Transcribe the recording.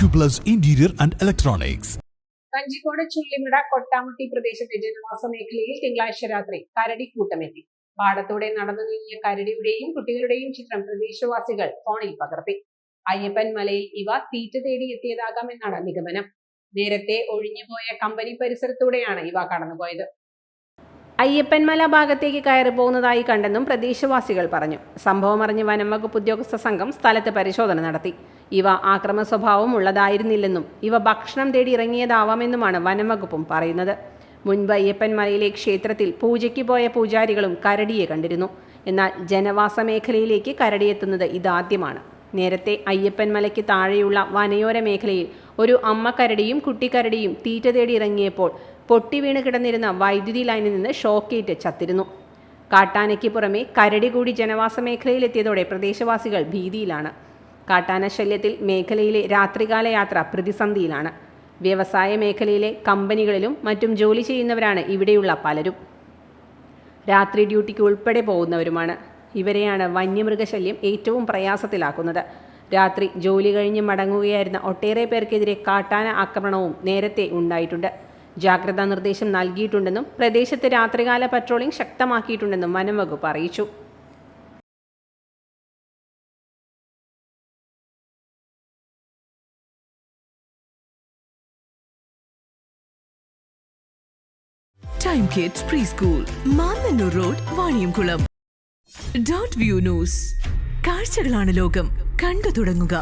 Acuplus Interior and Electronics. Kanjikode ചുള്ളിമിട Kottamutti പ്രദേശത്തെ ജനവാസ മേഖലയിൽ തിങ്കളാഴ്ച രാത്രി കരടിക്കൂട്ടമെത്തി. പാടത്തോടെ നടന്നു നീങ്ങിയ കരടിയുടെയും കുട്ടികളുടെയും ചിത്രം പ്രദേശവാസികൾ ഫോണിൽ പകർത്തി. അയ്യപ്പൻ മലയിൽ ഇവ തീറ്റ തേടി എത്തിയതാകാമെന്നാണ് നിഗമനം. നേരത്തെ ഒഴിഞ്ഞുപോയ കമ്പനി പരിസരത്തൂടെയാണ് ഇവ കടന്നുപോയത്. അയ്യപ്പൻമല ഭാഗത്തേക്ക് കയറി പോകുന്നതായി കണ്ടെന്നും പ്രദേശവാസികൾ പറഞ്ഞു. സംഭവം അറിഞ്ഞ് വനം വകുപ്പ് ഉദ്യോഗസ്ഥ സംഘം സ്ഥലത്ത് പരിശോധന നടത്തി. ഇവ ആക്രമ സ്വഭാവം ഉള്ളതായിരുന്നില്ലെന്നും ഇവ ഭക്ഷണം തേടി ഇറങ്ങിയതാവാമെന്നുമാണ് വനം വകുപ്പും പറയുന്നത്. മുൻപ് അയ്യപ്പൻമലയിലെ ക്ഷേത്രത്തിൽ പൂജയ്ക്ക് പോയ പൂജാരികളും കരടിയെ കണ്ടിരുന്നു. എന്നാൽ ജനവാസ മേഖലയിലേക്ക് കരടിയെത്തുന്നത് ഇതാദ്യമാണ്. നേരത്തെ അയ്യപ്പൻമലയ്ക്ക് താഴെയുള്ള വനയോര മേഖലയിൽ ഒരു അമ്മക്കരടിയും കുട്ടിക്കരടിയും തീറ്റ തേടി ഇറങ്ങിയപ്പോൾ പൊട്ടി വീണ് കിടന്നിരുന്ന വൈദ്യുതി ലൈനിൽ നിന്ന് ഷോക്കേറ്റ് ചത്തിരുന്നു. കാട്ടാനയ്ക്ക് പുറമെ കരടി കൂടി ജനവാസ മേഖലയിലെത്തിയതോടെ പ്രദേശവാസികൾ ഭീതിയിലാണ്. കാട്ടാന ശല്യത്തിൽ മേഖലയിലെ രാത്രികാല യാത്ര പ്രതിസന്ധിയിലാണ്. വ്യവസായ മേഖലയിലെ കമ്പനികളിലും മറ്റും ജോലി ചെയ്യുന്നവരാണ് ഇവിടെയുള്ള പലരും. രാത്രി ഡ്യൂട്ടിക്ക് ഉൾപ്പെടെ പോകുന്നവരുമാണ്. ഇവരെയാണ് വന്യമൃഗശല്യം ഏറ്റവും പ്രയാസത്തിലാക്കുന്നത്. രാത്രി ജോലി കഴിഞ്ഞ് മടങ്ങുകയായിരുന്ന ഒട്ടേറെ പേർക്കെതിരെ കാട്ടാന ആക്രമണവും നേരത്തെ ഉണ്ടായിട്ടുണ്ട്. ജാഗ്രതാ നിർദ്ദേശം നൽകിയിട്ടുണ്ടെന്നും പ്രദേശത്ത് രാത്രികാല പട്രോളിംഗ് ശക്തമാക്കിയിട്ടുണ്ടെന്നും വനം വകുപ്പ് അറിയിച്ചു. Time Kids Preschool, Mannannur road, Vaniyamkulam. .view News. കാഴ്ചകളാണ് ലോകം, കണ്ടു തുടങ്ങുക.